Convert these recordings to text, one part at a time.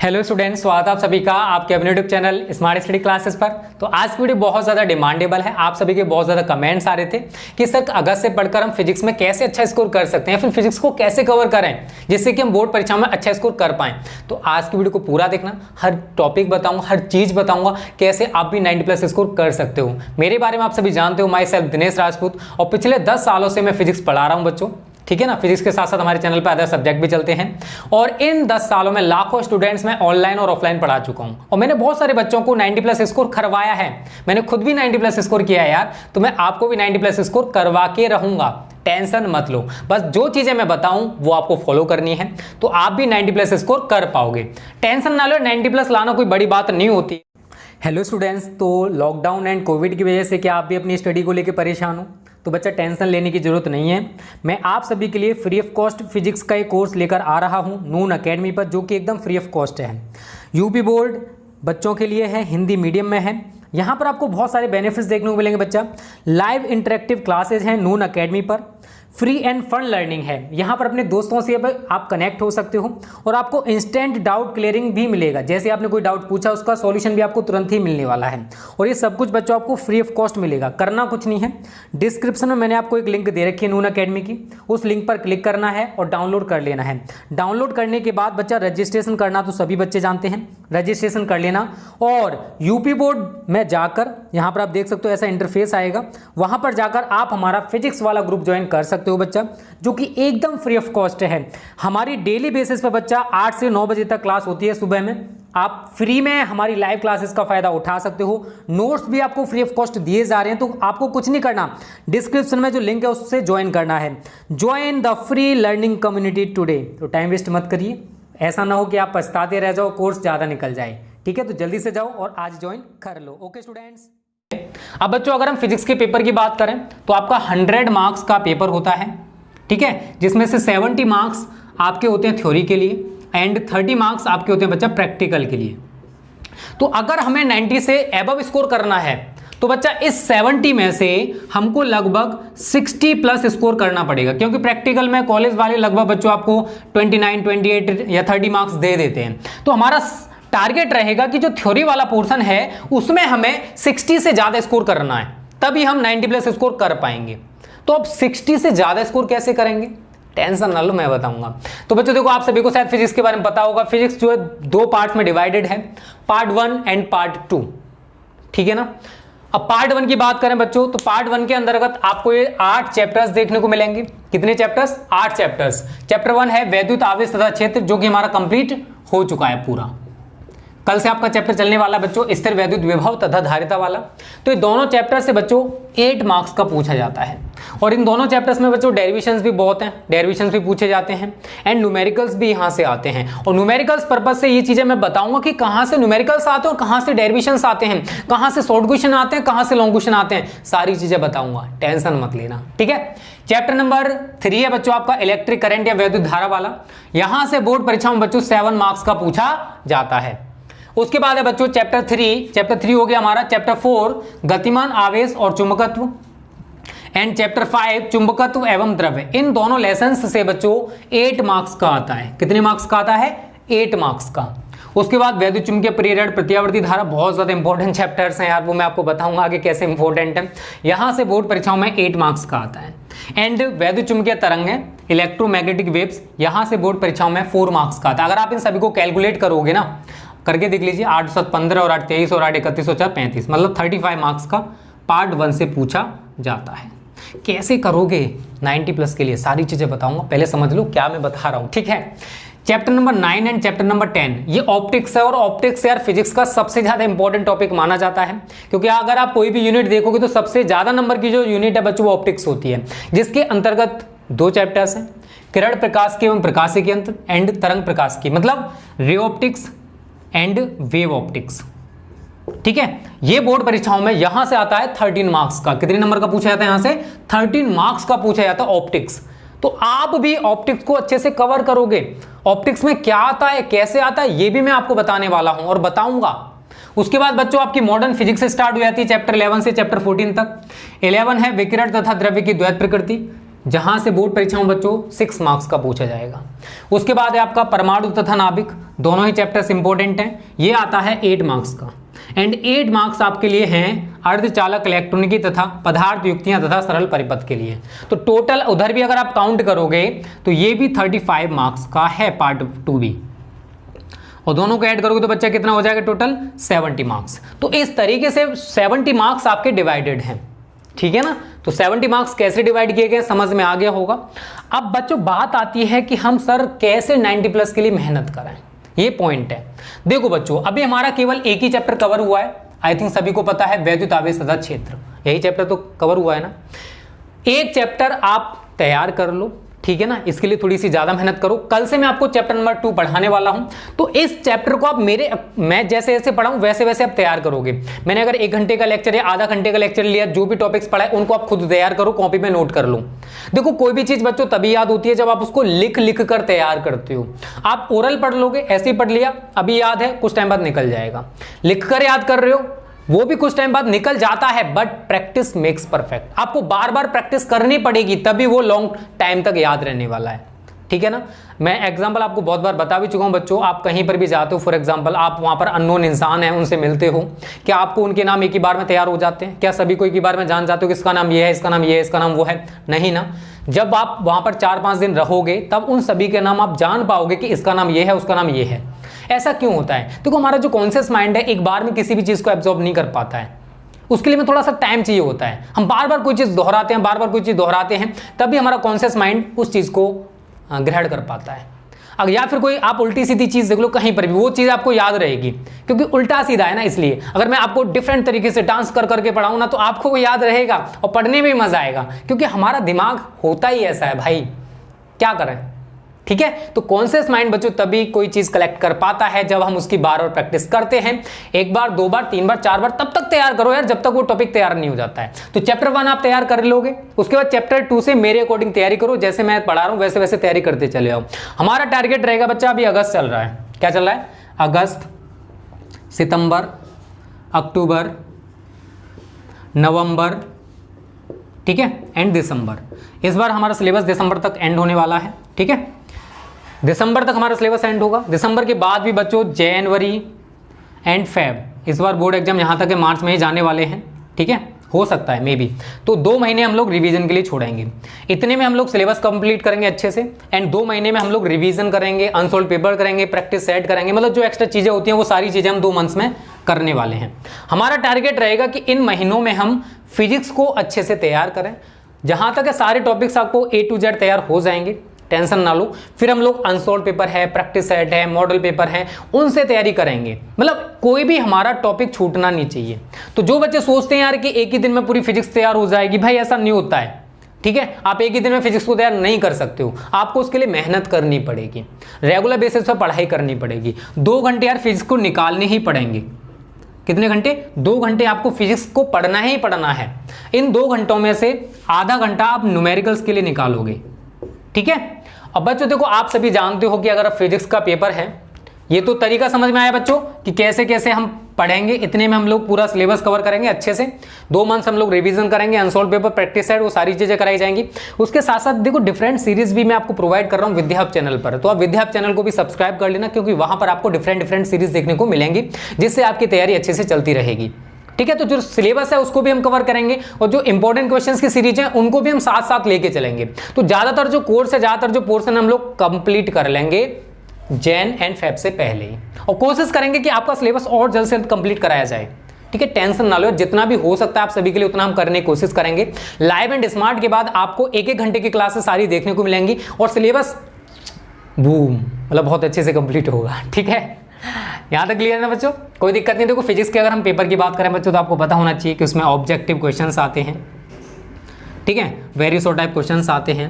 Hello students, स्वागत है आप सभी का आपके अपने YouTube channel smart study classes पर। तो आज की वीडियो बहुत ज़्यादा डिमांडेबल है। आप सभी के बहुत ज़्यादा कमेंट्स आ रहे थे कि सर अगस्त से पढ़कर हम फिजिक्स में कैसे अच्छा स्कोर कर सकते हैं, फिर फिजिक्स को कैसे कवर करें जिससे कि हम बोर्ड परीक्षा में अच्छा स्कोर कर पाएं। तो आज की वीडियो को पूरा देखना, हर टॉपिक बताऊंगा, हर चीज़ बताऊंगा कैसे आप भी 90+ स्कोर कर सकते हो। मेरे बारे में आप सभी जानते हो, माई सेल्फ दिनेश राजपूत, और पिछले 10 सालों से मैं फिजिक्स पढ़ा रहा हूँ बच्चों, ठीक है ना। फिजिक्स के साथ साथ हमारे चैनल पर अदर सब्जेक्ट भी चलते हैं और इन 10 सालों में लाखों स्टूडेंट्स मैं ऑनलाइन और ऑफलाइन पढ़ा चुका हूं और मैंने बहुत सारे बच्चों को 90+ स्कोर करवाया है। मैंने खुद भी 90+ स्कोर किया है यार, तो मैं आपको भी 90+ स्कोर करवा के रहूंगा। टेंशन मत लो, बस जो चीजें मैं बताऊं वो आपको फॉलो करनी है तो आप भी 90+ स्कोर कर पाओगे। टेंशन ना लो, 90+ लाना कोई बड़ी बात नहीं होती। हेलो स्टूडेंट्स, तो लॉकडाउन एंड कोविड की वजह से क्या आप भी अपनी स्टडी को लेकर परेशान हो? तो बच्चा टेंशन लेने की जरूरत नहीं है। मैं आप सभी के लिए फ्री ऑफ कॉस्ट फिजिक्स का एक कोर्स लेकर आ रहा हूं नून अकेडमी पर, जो कि एकदम फ्री ऑफ कॉस्ट है। यूपी बोर्ड बच्चों के लिए है, हिंदी मीडियम में है। यहाँ पर आपको बहुत सारे बेनिफिट्स देखने को मिलेंगे बच्चा। लाइव इंटरेक्टिव क्लासेज हैं नून अकेडमी पर, फ्री एंड फन लर्निंग है। यहाँ पर अपने दोस्तों से आप कनेक्ट हो सकते हो और आपको इंस्टेंट डाउट क्लियरिंग भी मिलेगा। जैसे आपने कोई डाउट पूछा उसका सॉल्यूशन भी आपको तुरंत ही मिलने वाला है और ये सब कुछ बच्चों आपको फ्री ऑफ कॉस्ट मिलेगा। करना कुछ नहीं है, डिस्क्रिप्शन में मैंने आपको एक लिंक दे रखी है नून अकेडमी की, उस लिंक पर क्लिक करना है और डाउनलोड कर लेना है। डाउनलोड करने के बाद बच्चा रजिस्ट्रेशन करना तो सभी बच्चे जानते हैं, रजिस्ट्रेशन कर लेना और यूपी बोर्ड में जाकर यहाँ पर आप देख सकते हो ऐसा इंटरफेस आएगा, वहाँ पर जाकर आप हमारा फिजिक्स वाला ग्रुप ज्वाइन कर सकते हो बच्चा, जो कि एकदम फ्री ऑफ कॉस्ट है। हमारी डेली बेसिस पर बच्चा 8 से 9 बजे तक क्लास होती है सुबह में। आप फ्री में हमारी लाइव क्लासेस का फायदा उठा सकते हो। नोट्स भी आपको फ्री ऑफ कॉस्ट दिए जा रहे हैं, तो आपको कुछ नहीं करना, डिस्क्रिप्शन में जो लिंक है उससे ज्वाइन करना है। Join the free learning community today. तो टाइम वेस्ट मत करिए, ऐसा ना हो कि आप पछताते रह जाओ, कोर्स ज़्यादा निकल जाए, ठीक है। तो जल्दी से जाओ और आज ज्वाइन कर लो। ओके स्टूडेंट्स, अब बच्चों अगर हम फिजिक्स के पेपर की बात करें तो आपका 100 मार्क्स का पेपर होता है, ठीक है, जिसमें से 70 मार्क्स आपके होते हैं थ्योरी के लिए एंड 30 मार्क्स आपके होते हैं बच्चा प्रैक्टिकल के लिए। तो अगर हमें 90 से एबव स्कोर करना है तो बच्चा इस 70 में से हमको लगभग 60+ स्कोर करना पड़ेगा, क्योंकि प्रैक्टिकल में कॉलेज वाले लगभग बच्चों आपको 29, 28 या 30 मार्क्स दे देते हैं। तो हमारा टारगेट रहेगा कि जो थ्योरी वाला पोर्शन है उसमें हमें 60 से ज़्यादा स्कोर करना है, तभी हम 90+ स्कोर कर पाएंगे। तो अब 60 से ज़्यादा स्कोर कैसे करेंगे? टेंशन ना लो, मैं बताऊंगा। तो बच्चों देखो, आप सभी को शायद फिजिक्स के बारे में पता होगा। फिजिक्स जो है 2 पार्ट्स में डिवाइडेड है, पार्ट 1 एंड पार्ट 2, ठीक है ना। अब पार्ट 1 की बात करें बच्चों, तो पार्ट 1 के अंतर्गत आपको ये 8 चैप्टर्स देखने को मिलेंगे। कितने चैप्टर्स? 8 चैप्टर्स। चैप्टर 1 है वैद्युत आवेश तथा क्षेत्र, जो कि हमारा कंप्लीट हो चुका है पूरा। कल से आपका चैप्टर चलने वाला बच्चों स्थिर वैद्युत विभव तथा धारिता वाला। तो ये दोनों चैप्टर से बच्चों 8 मार्क्स का पूछा जाता है और इन दोनों चैप्टर्स में बच्चों डेरिवेशंस भी बहुत हैं, डेरिवेशंस भी पूछे जाते हैं एंड न्यूमेरिकल्स भी यहाँ से आते हैं। और न्यूमेरिकल्स पर्पज से ये चीजें मैं बताऊंगा कि कहाँ से न्यूमेरिकल्स आते हैं और कहाँ से डेरिवेशंस आते हैं, कहाँ से शॉर्ट क्वेश्चन आते हैं, कहाँ से लॉन्ग क्वेश्चन आते हैं, सारी चीजें बताऊंगा, टेंशन मत लेना, ठीक है। चैप्टर नंबर 3 है बच्चों आपका इलेक्ट्रिक करंट या वैद्युत धारा वाला। यहाँ से बोर्ड परीक्षा में बच्चों 7 मार्क्स का पूछा जाता है। उसके बाद है बच्चों चैप्टर 3 हो गया हमारा। चैप्टर 4 गतिमान आवेश और चुंबकत्व एंड चैप्टर 5 चुंबकत्व एवं द्रव्य। इन दोनों लेसन्स से बच्चों 8 मार्क्स का आता है। कितने मार्क्स का आता है? 8 मार्क्स का। उसके बाद वैद्युत चुंबकीय प्रेरण प्रत्यावर्ती धारा, बहुत ज्यादा इंपॉर्टेंट चैप्टर्स हैं यार, वो मैं आपको बताऊंगा आगे कैसे इंपॉर्टेंट है। यहां से बोर्ड परीक्षाओं में 8 मार्क्स का आता है। एंड वैद्युत चुंबकीय तरंग है इलेक्ट्रोमैग्नेटिक वेव्स, यहां से बोर्ड परीक्षाओं में 4 मार्क्स का आता है। अगर आप इन सभी को कैलकुलेट करोगे ना, करके देख लीजिए, 8 7 15 और 8 23 और 8 31 और 4 35, मतलब 35 मार्क्स का पार्ट 1 से पूछा जाता है। कैसे करोगे 90+ के लिए सारी चीजें बताऊंगा, पहले समझ लो क्या मैं बता रहा हूं, ठीक है। Chapter number 9 and chapter number 10 ये ऑप्टिक्स है और ऑप्टिक्स यार फिजिक्स का सबसे ज्यादा इंपॉर्टेंट टॉपिक माना जाता है, क्योंकि अगर आप कोई भी यूनिट देखोगे तो सबसे ज्यादा नंबर की जो यूनिट है बच्चों वो ऑप्टिक्स होती है, जिसके अंतर्गत 2 चैप्टर्स हैं, किरण प्रकाश के एवं प्रकाश के यंत्र एंड तरंग प्रकाश की, मतलब ray optics and wave optics, ठीक है। ये बोर्ड परीक्षाओं में यहां से आता है 13 मार्क्स का। कितने नंबर का पूछा जाता है? यहां से 13 मार्क्स का पूछा जाता है ऑप्टिक्स। तो आप भी ऑप्टिक्स को अच्छे से कवर करोगे। ऑप्टिक्स में क्या आता है, कैसे आता है, ये भी मैं आपको बताने वाला हूं और बताऊंगा। उसके बाद बच्चों आपकी मॉडर्न फिजिक्स से स्टार्ट हो जाती है चैप्टर 11 से चैप्टर 14 तक। 11 है विकिरण तथा द्रव्य की द्वैत प्रकृति, जहां से बोर्ड परीक्षा में बच्चों 6 मार्क्स का पूछा जाएगा। उसके बाद है आपका परमाणु तथा नाभिक, दोनों ही चैप्टर्स इंपॉर्टेंट हैं, ये आता है 8 मार्क्स का। एंड 8 मार्क्स आपके लिए हैं अर्धचालक इलेक्ट्रॉनिकी तथा पदार्थ युक्तियां तथा सरल परिपथ के लिए। तो टोटल उधर भी अगर आप काउंट करोगे तो ये भी 35 मार्क्स का है पार्ट 2 भी, और दोनों को ऐड करोगे तो बच्चा कितना हो जाएगा टोटल 70 मार्क्स। तो इस तरीके से 70 मार्क्स आपके डिवाइडेड हैं, ठीक है ना। तो 70 मार्क्स कैसे डिवाइड किए गए समझ में आ गया होगा। अब बच्चों बात आती है कि हम सर कैसे 90 प्लस के लिए मेहनत करें, ये पॉइंट है। देखो बच्चों अभी हमारा केवल एक ही चैप्टर कवर हुआ है, आई थिंक सभी को पता है, वैद्युत आवेश तथा क्षेत्र, यही चैप्टर तो कवर हुआ है ना। एक चैप्टर आप तैयार कर लो, ठीक है ना, इसके लिए थोड़ी सी ज्यादा मेहनत करो। कल से मैं आपको चैप्टर नंबर 2 पढ़ाने वाला हूं, तो इस चैप्टर को आप मैं जैसे जैसे पढ़ाऊं वैसे वैसे आप तैयार करोगे। मैंने अगर 1 घंटे का लेक्चर या आधा घंटे का लेक्चर लिया, जो भी टॉपिक्स पढ़ाए उनको आप खुद तैयार करो, कॉपी में नोट कर लो। देखो कोई भी चीज बच्चों तभी याद होती है जब आप उसको लिख लिख कर तैयार करते हो। आप ओरल पढ़ लोगे, ऐसे ही पढ़ लिया, अभी याद है, कुछ टाइम बाद निकल जाएगा। लिख कर याद कर रहे हो, वो भी कुछ टाइम बाद निकल जाता है, बट प्रैक्टिस मेक्स परफेक्ट। आपको बार बार प्रैक्टिस करनी पड़ेगी, तभी वो लॉन्ग टाइम तक याद रहने वाला है, ठीक है ना। मैं एग्जांपल आपको बहुत बार बता भी चुका हूं बच्चों, आप कहीं पर भी जाते हो, फॉर एग्जांपल आप वहां पर अननोन इंसान हैं, उनसे मिलते हो, क्या आपको उनके नाम एक ही बार में तैयार हो जाते हैं? क्या सभी को एक ही बार में जान जाते हो कि इसका नाम ये है, इसका नाम ये है, इसका नाम वो है? नहीं ना। जब आप वहां पर 4-5 दिन रहोगे तब उन सभी के नाम आप जान पाओगे कि इसका नाम ये है, उसका नाम ये है। ऐसा क्यों होता है? देखो हमारा जो कॉन्शियस माइंड है एक बार में किसी भी चीज को एब्जॉर्ब नहीं कर पाता है, उसके लिए में थोड़ा सा टाइम चाहिए होता है। हम बार बार कोई चीज दोहराते हैं, बार बार कोई चीज दोहराते हैं, तभी हमारा कॉन्शियस माइंड उस चीज को ग्रहण कर पाता है। अगर या फिर कोई आप उल्टी सीधी चीज देख लो कहीं पर भी, वो चीज आपको याद रहेगी, क्योंकि उल्टा सीधा है ना। इसलिए अगर मैं आपको डिफरेंट तरीके से डांस कर करके पढ़ाऊं ना, तो आपको वो याद रहेगा और पढ़ने में मजा आएगा, क्योंकि हमारा दिमाग होता ही ऐसा है भाई, क्या करें, ठीक है। तो कॉन्शियस माइंड बच्चों तभी कोई चीज कलेक्ट कर पाता है जब हम उसकी बार बार प्रैक्टिस करते हैं। 1 बार 2 बार 3 बार 4 बार तब तक तैयार करो यार, जब तक वो टॉपिक तैयार नहीं हो जाता है। तो चैप्टर 1 आप तैयार कर लोगे, उसके बाद चैप्टर 2 से मेरे अकॉर्डिंग तैयारी करो, जैसे मैं पढ़ा रहा हूं वैसे वैसे तैयारी करते चले आओ। हमारा टारगेट रहेगा बच्चा, अभी अगस्त चल रहा है, क्या चल रहा है? अगस्त, सितंबर, अक्टूबर, नवंबर, ठीक है, एंड दिसंबर। इस बार हमारा सिलेबस दिसंबर तक एंड होने वाला है, ठीक है। दिसंबर तक हमारा सिलेबस एंड होगा। दिसंबर के बाद भी बच्चों जनवरी एंड फेब, इस बार बोर्ड एग्जाम यहाँ तक है मार्च में ही जाने वाले हैं, ठीक है, हो सकता है मे बी। तो 2 महीने हम लोग रिवीजन के लिए छोड़ेंगे, इतने में हम लोग सिलेबस कंप्लीट करेंगे अच्छे से, एंड 2 महीने में हम लोग रिवीजन करेंगे, अनसोल्ड पेपर करेंगे, प्रैक्टिस सेट करेंगे, मतलब जो एक्स्ट्रा चीजें होती हैं वो सारी चीजें हम 2 मंथ्स में करने वाले हैं। हमारा टारगेट रहेगा कि इन महीनों में हम फिजिक्स को अच्छे से तैयार करें। जहां तक है सारे टॉपिक्स आपको A to Z तैयार हो जाएंगे, टेंशन ना लो। फिर हम लोग अनसोल्ड पेपर है, प्रैक्टिस सेट है, मॉडल पेपर है, उनसे तैयारी करेंगे। मतलब कोई भी हमारा टॉपिक छूटना नहीं चाहिए। तो जो बच्चे सोचते हैं यार कि एक ही दिन में पूरी फिजिक्स तैयार हो जाएगी, भाई ऐसा नहीं होता है, ठीक है। आप एक ही दिन में फिजिक्स को तैयार नहीं कर सकते हो, आपको उसके लिए मेहनत करनी पड़ेगी, रेगुलर बेसिस पर पढ़ाई करनी पड़ेगी। 2 घंटे यार फिजिक्स को निकालने ही पड़ेंगे। कितने घंटे? 2 घंटे आपको फिजिक्स को पढ़ना ही पढ़ना है। इन 2 घंटों में से आधा घंटा आप न्यूमेरिकल्स के लिए निकालोगे, ठीक है। अब बच्चों देखो आप सभी जानते हो कि अगर फिजिक्स का पेपर है, ये तो तरीका समझ में आया बच्चों कि कैसे कैसे हम पढ़ेंगे। इतने में हम लोग पूरा सिलेबस कवर करेंगे अच्छे से, 2 मंथ्स हम लोग रिवीजन करेंगे, अनसोल्ड पेपर, प्रैक्टिस सेट, वो सारी चीजें कराई जाएंगी। उसके साथ साथ देखो डिफरेंट सीरीज भी मैं आपको प्रोवाइड कर रहा हूँ विद्या हब चैनल पर, तो आप विद्या हब चैनल को भी सब्सक्राइब कर लेना, क्योंकि वहां पर आपको डिफरेंट सीरीज देखने को मिलेंगी, जिससे आपकी तैयारी अच्छे से चलती रहेगी, ठीक है। तो जो सिलेबस है उसको भी हम कवर करेंगे, और जो इंपॉर्टेंट क्वेश्चंस की सीरीज है उनको भी हम साथ साथ लेके चलेंगे। तो ज्यादातर जो कोर्स है, ज्यादातर जो पोर्शन हम लोग कंप्लीट कर लेंगे जैन एंड फेब से पहले ही, और कोशिश करेंगे कि आपका सिलेबस और जल्द से जल्द कंप्लीट कराया जाए, ठीक है। टेंशन ना लो, जितना भी हो सकता है आप सभी के लिए उतना हम करने की कोशिश करेंगे। लाइव एंड स्मार्ट के बाद आपको 1-1 घंटे की क्लासेस सारी देखने को मिलेंगी, और सिलेबस बूम मतलब बहुत अच्छे से कंप्लीट होगा, ठीक है। यहां तक क्लियर है ना बच्चों? कोई दिक्कत नहीं। देखो फिजिक्स के अगर हम पेपर की बात करें बच्चों, तो आपको पता होना चाहिए कि उसमें ऑब्जेक्टिव क्वेश्चंस आते हैं, ठीक है, वेरियस टाइप क्वेश्चंस आते हैं,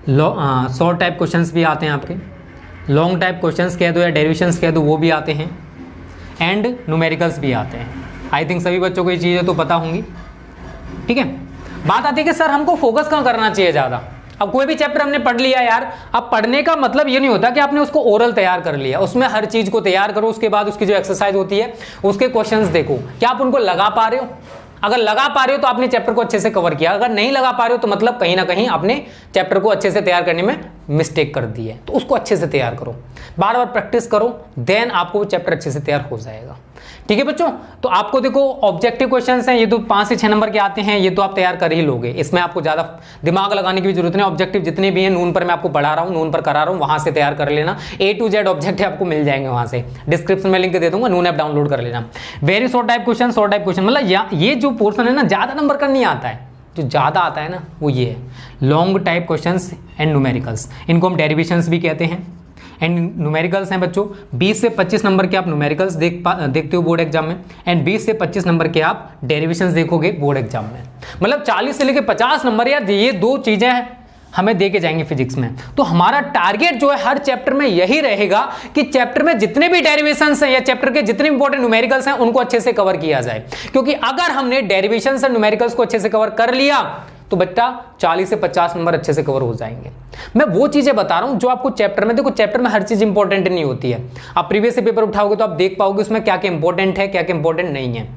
शॉर्ट टाइप क्वेश्चंस भी आते हैं आपके, लॉन्ग टाइप क्वेश्चंस कह दो या डेरिवेशंस कह दो वो भी आते हैं, एंड न्यूमेरिकल्स भी आते हैं। आई थिंक सभी बच्चों को ये चीज़ें तो पता होंगी, ठीक है। बात आती है कि सर हमको फोकस कहाँ करना चाहिए ज़्यादा। अब कोई भी चैप्टर हमने पढ़ लिया यार, अब पढ़ने का मतलब ये नहीं होता कि आपने उसको ओरल तैयार कर लिया, उसमें हर चीज को तैयार करो, उसके बाद उसकी जो एक्सरसाइज होती है उसके क्वेश्चंस देखो, क्या आप उनको लगा पा रहे हो। अगर लगा पा रहे हो तो आपने चैप्टर को अच्छे से कवर किया, अगर नहीं लगा पा रहे हो तो मतलब कहीं ना कहीं आपने चैप्टर को अच्छे से तैयार करने में मिस्टेक कर दी है। तो उसको अच्छे से तैयार करो, बार बार प्रैक्टिस करो, देन आपको वो चैप्टर अच्छे से तैयार हो जाएगा। ठीक है बच्चों, तो आपको देखो ऑब्जेक्टिव क्वेश्चंस हैं, ये तो 5 से 6 नंबर के आते हैं, ये तो आप तैयार कर ही लोगे, इसमें आपको ज्यादा दिमाग लगाने की भी जरूरत नहीं। ऑब्जेक्टिव जितने भी हैं नून पर मैं आपको पढ़ा रहा हूँ, नून पर करा रहा हूँ, वहां से तैयार कर लेना। A to Z ऑब्जेक्टिव आपको मिल जाएंगे वहां से, डिस्क्रिप्शन में लिंक दे दूंगा, नून ऐप डाउनलोड कर लेना। Very short type question, short type question, मतलब ये जो पोर्शन है ना ज्यादा नंबर का नहीं आता है, जो ज्यादा आता है ना वो ये है long type questions and numericals, इनको हम डेरिवेशंस भी कहते हैं। एंड न्यूमेरिकल्स हैं बच्चों 20 से 25 नंबर के आप न्यूमेरिकल्स देखते हो बोर्ड एग्जाम में, एंड 20 से 25 नंबर के आप डेरिवेशंस देखोगे बोर्ड एग्जाम में। मतलब 40 से लेकर 50 नंबर यार, ये दो चीजें हमें दे के जाएंगे फिजिक्स में। तो हमारा टारगेट जो है हर चैप्टर में यही रहेगा कि चैप्टर में जितने भी डेरिवेशंस हैं या चैप्टर के जितने इंपॉर्टेंट न्यूमेरिकल्स हैं उनको अच्छे से कवर किया जाए, क्योंकि अगर हमने डेरिवेशंस और न्यूमेरिकल्स को अच्छे से कवर कर लिया तो बच्चा 40 से 50 नंबर अच्छे से कवर हो जाएंगे। मैं वो चीजें बता रहा हूं जो आपको चैप्टर में, देखो चैप्टर में हर चीज इंपॉर्टेंट नहीं होती है, आप प्रीवियस से पेपर उठाओगे तो आप देख पाओगे उसमें क्या क्या इंपॉर्टेंट है, क्या क्या इंपॉर्टेंट नहीं है।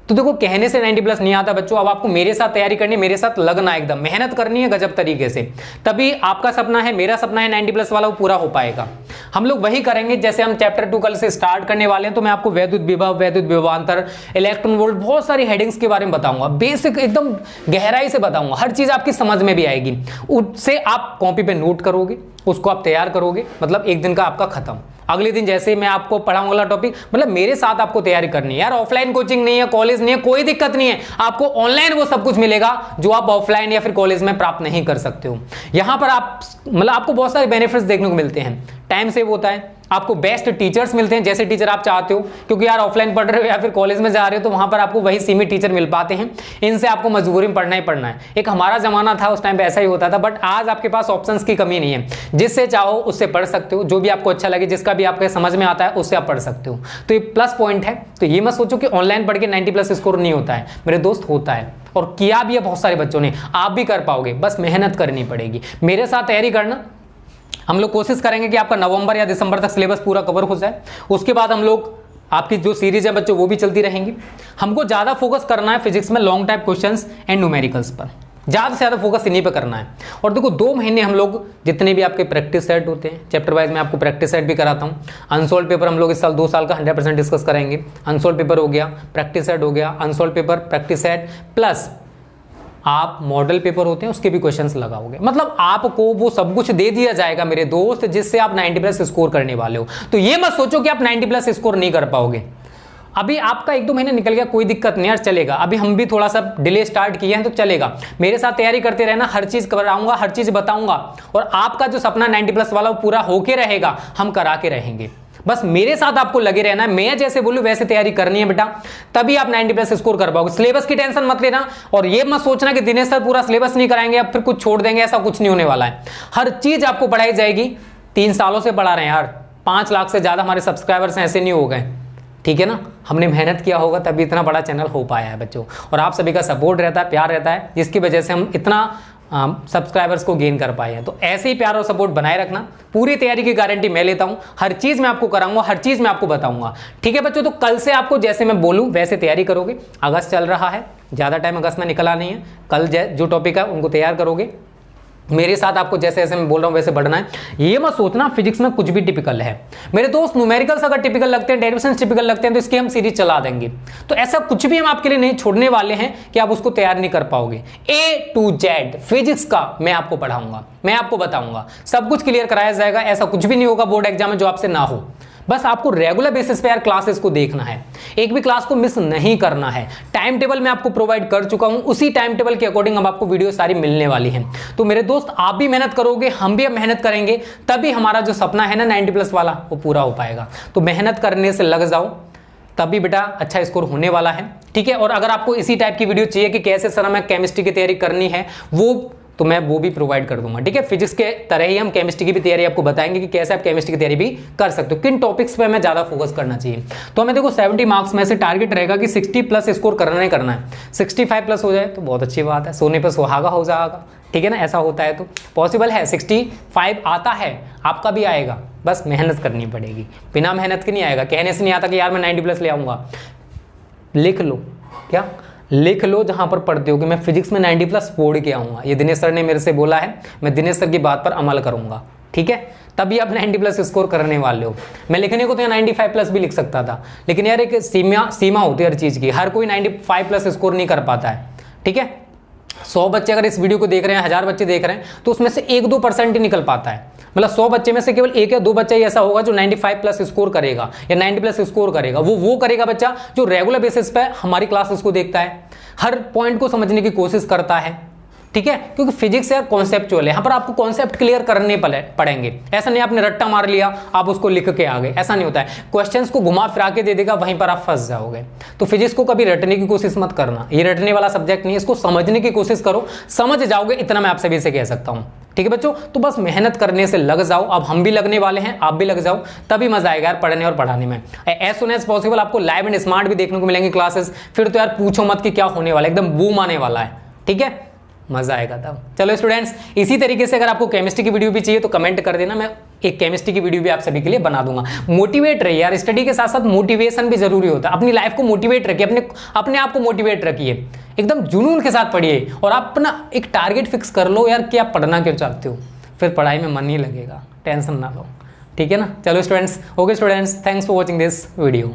तो देखो कहने से 90+ नहीं आता बच्चों, अब आपको मेरे साथ तैयारी करनी है, मेरे साथ लगना, एकदम मेहनत करनी है गजब तरीके से, तभी आपका सपना है, मेरा सपना है 90+ वाला वो पूरा हो पाएगा। हम लोग वही करेंगे जैसे हम चैप्टर 2 कल से स्टार्ट करने वाले हैं। तो मैं आपको वैद्युत विभव, वैद्युत विभवांतर, इलेक्ट्रॉन वोल्ट, बहुत सारी हेडिंग्स के बारे में बताऊंगा, बेसिक एकदम गहराई से बताऊंगा, हर चीज आपकी समझ में भी आएगी। उससे आप कॉपी पे नोट करोगे, उसको आप तैयार करोगे, मतलब एक दिन का आपका खत्म। अगले दिन जैसे मैं आपको पढ़ाऊंगा टॉपिक, मतलब मेरे साथ आपको तैयारी करनी है यार। ऑफलाइन कोचिंग नहीं है, कॉलेज नहीं है, कोई दिक्कत नहीं है, आपको ऑनलाइन वो सब कुछ मिलेगा जो आप ऑफलाइन या फिर कॉलेज में प्राप्त नहीं कर सकते हो। यहां पर आप मतलब आपको बहुत सारे बेनिफिट्स देखने को मिलते हैं, टाइम सेव होता है, आपको बेस्ट टीचर्स मिलते हैं, जैसे टीचर आप चाहते हो, क्योंकि यार ऑफलाइन पढ़ रहे हो या फिर कॉलेज में जा रहे हो तो वहां पर आपको वही सीमित टीचर मिल पाते हैं, इनसे आपको मजबूरी में पढ़ना ही पढ़ना है। एक हमारा जमाना था, उस टाइम पे ऐसा ही होता था, बट आज आपके पास ऑप्शंस की कमी नहीं है, जिससे चाहो उससे पढ़ सकते हो, जो भी आपको अच्छा लगे, जिसका भी आपके समझ में आता है उससे आप पढ़ सकते हो। तो ये प्लस पॉइंट है। तो ये मत सोचो कि ऑनलाइन पढ़ के 90+ स्कोर नहीं होता है, मेरे दोस्त होता है, और किया भी है बहुत सारे बच्चों ने, आप भी कर पाओगे, बस मेहनत करनी पड़ेगी। मेरे साथ तैयारी करना, हम लोग कोशिश करेंगे कि आपका नवंबर या दिसंबर तक सिलेबस पूरा कवर हो जाए। उसके बाद हम लोग आपकी जो सीरीज है बच्चों वो भी चलती रहेंगी। हमको ज़्यादा फोकस करना है फिजिक्स में long type questions and numericals पर, ज़्यादा से ज़्यादा फोकस इन्हीं पर करना है। और देखो 2 महीने हम लोग जितने भी आपके प्रैक्टिस सेट होते हैं, चैप्टर वाइज मैं आपको प्रैक्टिस सेट भी कराता हूँ। अनसोल्व पेपर हम लोग इस साल 2 साल का 100% डिस्कस करेंगे। अनसोल्व पेपर हो गया, प्रैक्टिस सेट हो गया, unsolved paper, practice set, plus आप मॉडल पेपर होते हैं उसके भी क्वेश्चंस लगाओगे। मतलब आपको वो सब कुछ दे दिया जाएगा मेरे दोस्त, जिससे आप 90+ स्कोर करने वाले हो। तो ये मत सोचो कि आप 90+ स्कोर नहीं कर पाओगे। अभी आपका 1-2 महीने निकल गया, कोई दिक्कत नहीं यार, चलेगा। अभी हम भी थोड़ा सा डिले स्टार्ट किए हैं तो चलेगा। मेरे साथ तैयारी करते रहना, हर चीज कराऊंगा, हर चीज बताऊंगा, और आपका जो सपना 90+ वाला वो पूरा होके रहेगा, हम करा के रहेंगे। बस मेरे साथ आपको लगे रहना है, मैं जैसे बोलूं वैसे तैयारी करनी है बेटा, तभी आप 90+ स्कोर कर पाओगे। सिलेबस की टेंशन मत लेना, और ये मत सोचना कि दिनेश सर पूरा सिलेबस नहीं कराएंगे अब फिर कुछ छोड़ देंगे, ऐसा कुछ नहीं होने वाला है। हर चीज आपको पढ़ाई जाएगी। 3 सालों से पढ़ा रहे हैं यार, 5 लाख से ज्यादा हमारे सब्सक्राइबर्स ऐसे नहीं हो गए, ठीक है ना। हमने मेहनत किया होगा तभी इतना बड़ा चैनल हो पाया है बच्चों, और आप सभी का सपोर्ट रहता है, प्यार रहता है, जिसकी वजह से हम इतना सब्सक्राइबर्स को गेन कर पाए हैं। तो ऐसे ही प्यार और सपोर्ट बनाए रखना। पूरी तैयारी की गारंटी मैं लेता हूं, हर चीज मैं आपको कराऊंगा, हर चीज मैं आपको बताऊंगा, ठीक है बच्चों। तो कल से आपको जैसे मैं बोलूं वैसे तैयारी करोगे। अगस्त चल रहा है, ज्यादा टाइम अगस्त में निकला नहीं है। कल जो टॉपिक है उनको तैयार करोगे, मेरे साथ आपको जैसे जैसे मैं बोल रहा हूं वैसे बढ़ना है। ये मत सोचना फिजिक्स में कुछ भी टिपिकल है मेरे दोस्त। न्यूमेरिकल्स अगर टिपिकल लगते हैं, डेरिवेशंस टिपिकल लगते हैं, तो इसकी हम सीरीज चला देंगे। तो ऐसा कुछ भी हम आपके लिए नहीं छोड़ने वाले हैं कि आप उसको तैयार नहीं कर पाओगे। A to Z फिजिक्स का मैं आपको पढ़ाऊंगा, मैं आपको बताऊंगा, सब कुछ क्लियर कराया जाएगा। ऐसा कुछ भी नहीं होगा बोर्ड एग्जाम में जो आपसे ना हो। बस आपको रेगुलर बेसिस पे यार क्लासेस को देखना है, एक भी क्लास को मिस नहीं करना है। टाइम टेबल मैं आपको प्रोवाइड कर चुका हूं, उसी टाइम टेबल के अकॉर्डिंग अब आपको वीडियो सारी मिलने वाली हैं। तो मेरे दोस्त आप भी मेहनत करोगे, हम भी अब मेहनत करेंगे, तभी हमारा जो सपना है ना 90+ वाला वो पूरा हो पाएगा। तो मेहनत करने से लग जाओ, तभी बेटा अच्छा स्कोर होने वाला है, ठीक है। और अगर आपको इसी टाइप की वीडियो चाहिए कि कैसे सर हमें केमिस्ट्री की तैयारी करनी है, तो मैं वो भी प्रोवाइड कर दूंगा, ठीक है। फिजिक्स के तरह ही हम केमिस्ट्री की भी तैयारी आपको बताएंगे कि कैसे आप केमिस्ट्री की तैयारी भी कर सकते हो, किन टॉपिक्स पे हमें ज्यादा फोकस करना चाहिए। तो हमें देखो 70 मार्क्स में से टारगेट रहेगा कि 60+ स्कोर करना ही करना है। 65+ हो जाए तो बहुत अच्छी बात है, सोने पर सुहागा हो जाएगा, ठीक है ना। ऐसा होता है तो पॉसिबल है, 65 आता है, आपका भी आएगा, बस मेहनत करनी पड़ेगी। बिना मेहनत के नहीं आएगा, कहने से नहीं आता कि यार मैं 90+ ले आऊंगा। लिख लो, क्या लिख लो जहां पर पढ़ते हो कि मैं फिजिक्स में 90+ फोड़ के आऊँगा। ये दिनेश सर ने मेरे से बोला है, मैं दिनेश सर की बात पर अमल करूँगा, ठीक है। तभी आप 90+ स्कोर करने वाले हो। मैं लिखने को तो यहाँ 95+ भी लिख सकता था, लेकिन यार एक सीमा होती है हर चीज़ की। हर कोई 95+ स्कोर नहीं कर पाता है, ठीक है। 100 बच्चे अगर इस वीडियो को देख रहे हैं, 1000 बच्चे देख रहे हैं, तो उसमें से 1-2% ही निकल पाता है। मतलब 100 बच्चे में से केवल 1 या 2 बच्चा ही ऐसा होगा जो 95+ स्कोर करेगा या 90+ स्कोर करेगा। वो करेगा बच्चा जो रेगुलर बेसिस पे हमारी क्लासेस को देखता है, हर पॉइंट को समझने की कोशिश करता है, ठीक है। क्योंकि फिजिक्स यार कॉन्सेप्चुअल है, यहाँ पर आपको कॉन्सेप्ट क्लियर करने पड़ेंगे। ऐसा नहीं आपने रट्टा मार लिया, आप उसको लिख के आ गए, ऐसा नहीं होता है। क्वेश्चंस को घुमा फिरा के दे देगा, वहीं पर आप फंस जाओगे। तो फिजिक्स को कभी रटने की कोशिश मत करना, ये रटने वाला सब्जेक्ट नहीं है। इसको समझने की कोशिश करो, समझ जाओगे, इतना मैं आप सभी से कह सकता हूँ, ठीक है बच्चों। तो बस मेहनत करने से लग जाओ। अब हम भी लगने वाले हैं, आप भी लग जाओ, तभी मजा आएगा यार पढ़ने और पढ़ाने में। एज सुन एज पॉसिबल आपको लाइव एंड स्मार्ट भी देखने को मिलेंगे क्लासेस। फिर तो यार पूछो मत कि क्या होने वाला है, एकदम बूम आने वाला है, ठीक है। मजा आएगा तब। चलो स्टूडेंट्स, इसी तरीके से अगर आपको केमिस्ट्री की वीडियो भी चाहिए तो कमेंट कर देना, मैं एक केमिस्ट्री की वीडियो भी आप सभी के लिए बना दूंगा। मोटिवेट रहिए यार, स्टडी के साथ साथ मोटिवेशन भी जरूरी होता है। अपनी लाइफ को मोटिवेट रखिए, अपने आप को मोटिवेट रखिए, एकदम जुनून के साथ पढ़िए और आप अपना एक टारगेट फिक्स कर लो यार कि आप पढ़ना क्यों चाहते हो, फिर पढ़ाई में मन नहीं लगेगा, टेंशन ना लो, ठीक है ना। चलो students, okay students, thanks for watching this video.